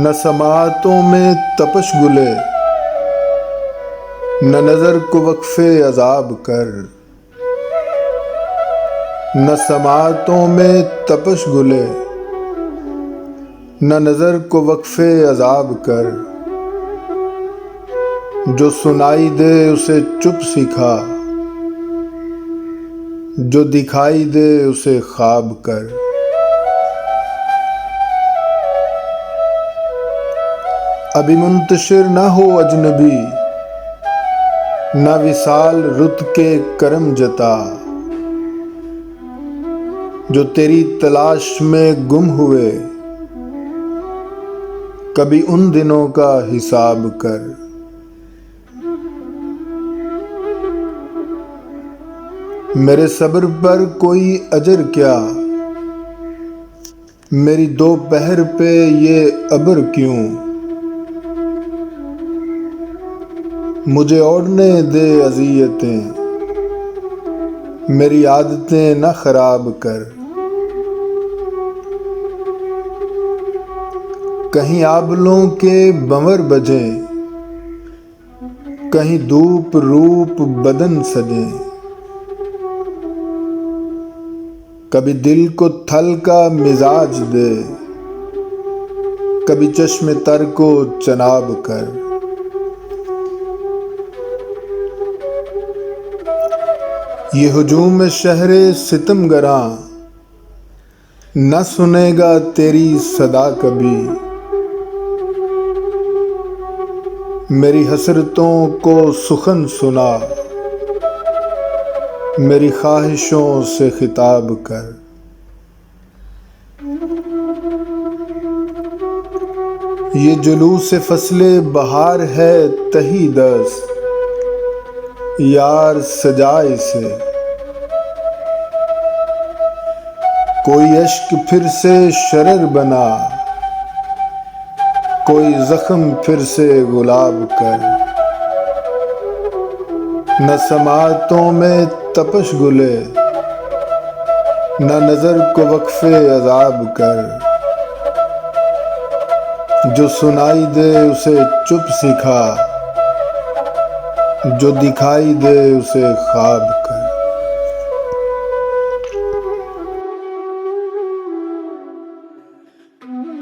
न समातों में तपश गुले, न नज़र को वक्फ़े अज़ाब कर। न समातों में तपश गुले, न नज़र को वक्फ़े अज़ाब कर। जो सुनाई दे उसे चुप सिखा, जो दिखाई दे उसे ख्वाब कर। अभी मुंतशिर न हो अजनबी, न विसाल रुत के करम जता। जो तेरी तलाश में गुम हुए, कभी उन दिनों का हिसाब कर। मेरे सब्र पर कोई अजर क्या, मेरी दोपहर पे ये अबर क्यों। मुझे ओढ़ने दे अज़ियतें, मेरी आदतें न खराब कर। कहीं आबलों के बंवर बजें, कहीं धूप रूप बदन सजें। कभी दिल को थल का मिजाज दे, कभी चश्मे तर को चनाब कर। ये हुजूम शहरे सितमगरां न सुनेगा तेरी सदा कभी। मेरी हसरतों को सुखन सुना, मेरी ख्वाहिशों से खिताब कर। ये जुलूस फसले बहार है तही दस्त, यार सजाए से। कोई अश्क फिर से शरर बना, कोई जख्म फिर से गुलाब कर। न समातों में तपश गुले, न नज़र को वक्फ़े अज़ाब कर। जो सुनाई दे उसे चुप सिखा, जो दिखाई दे उसे ख्वाब।